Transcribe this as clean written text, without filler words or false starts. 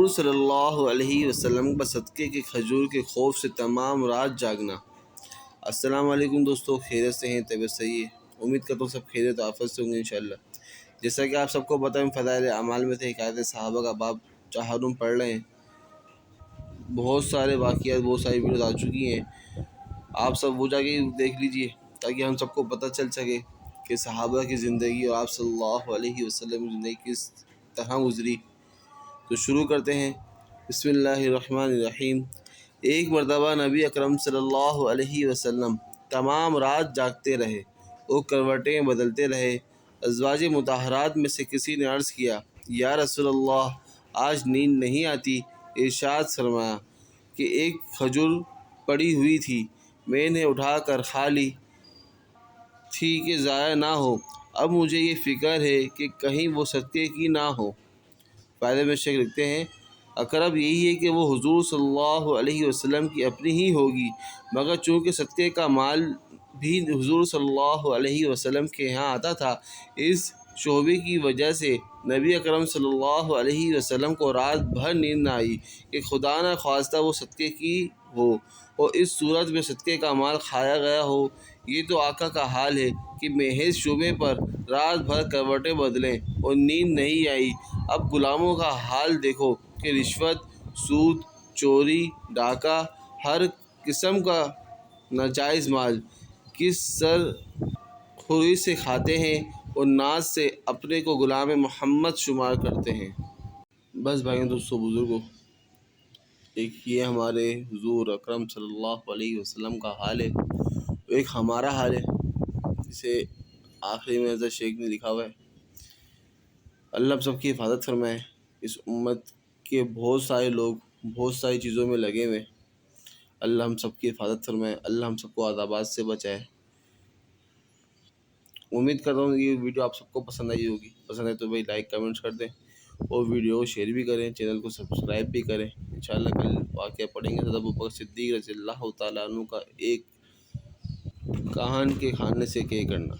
حضور صلی اللہ علیہ وسلم کا صدقے کے کھجور کے خوف سے تمام رات جاگنا۔ السلام علیکم دوستو، خیریت سے ہیں؟ طبیعت صحیح ہے؟ امید کرتا ہوں سب خیریت و آفت سے ہوں گے انشاءاللہ۔ جیسا کہ آپ سب کو پتہ ہے، فضائل اعمال میں سے حکایت صحابہ کا باب چہارم پڑھ رہے ہیں۔ بہت سارے واقعات، بہت ساری ویڈیوز آ چکی ہیں، آپ سب وہ جا کے دیکھ لیجئے تاکہ ہم سب کو پتہ چل سکے کہ صحابہ کی زندگی اور آپ صلی اللہ علیہ وسلم کی زندگی کس طرح گزری۔ تو شروع کرتے ہیں۔ بسم اللہ الرحمن الرحیم۔ ایک مرتبہ نبی اکرم صلی اللہ علیہ وسلم تمام رات جاگتے رہے اور کروٹیں بدلتے رہے۔ ازواج مطہرات میں سے کسی نے عرض کیا، یا رسول اللہ، آج نیند نہیں آتی۔ ارشاد فرمایا کہ ایک کھجور پڑی ہوئی تھی، میں نے اٹھا کر کھا لی تھی کہ ضائع نہ ہو۔ اب مجھے یہ فکر ہے کہ کہیں وہ صدقے کی نہ ہو۔ فائدے میں شیخ لکھتے ہیں، اقرب یہی ہے کہ وہ حضور صلی اللہ علیہ وسلم کی اپنی ہی ہوگی، مگر چونکہ صدقے کا مال بھی حضور صلی اللہ علیہ وسلم کے ہاں آتا تھا، اس شعبے کی وجہ سے نبی اکرم صلی اللہ علیہ وسلم کو رات بھر نیند نہ آئی کہ خدا نہ خواستہ وہ صدقے کی ہو اور اس صورت میں صدقے کا مال کھایا گیا ہو۔ یہ تو آقا کا حال ہے کہ محض شعبے پر رات بھر کروٹیں بدلیں اور نیند نہیں آئی۔ اب غلاموں کا حال دیکھو کہ رشوت، سود، چوری، ڈاکہ، ہر قسم کا ناجائز مال کس سرخوری سے کھاتے ہیں اور ناز سے اپنے کو غلام محمد شمار کرتے ہیں۔ بس بھائیوں، دوستوں، بزرگوں، ایک یہ ہمارے حضور اکرم صلی اللہ علیہ وسلم کا حال ہے، ایک ہمارا حال ہے جسے آخری میں حضرت شیخ نے لکھا ہوا ہے۔ اللہ ہم سب کی حفاظت فرمائے۔ اس امت کے بہت سارے لوگ بہت ساری چیزوں میں لگے ہوئے، اللہ ہم سب کی حفاظت فرمائے، اللہ ہم سب کو عذابات سے بچائے۔ امید کرتا ہوں یہ ویڈیو آپ سب کو پسند آئی ہوگی۔ پسند ہے تو بھائی لائک کمنٹس کر دیں اور ویڈیو کو شیئر بھی کریں، چینل کو سبسکرائب بھی کریں۔ انشاءاللہ کل واقعہ پڑھیں گے حضرت ابوبکر صدیق رضی اللہ تعالیٰ عنہ کا ایک کہان کے کھانے سے کہہ کرنا۔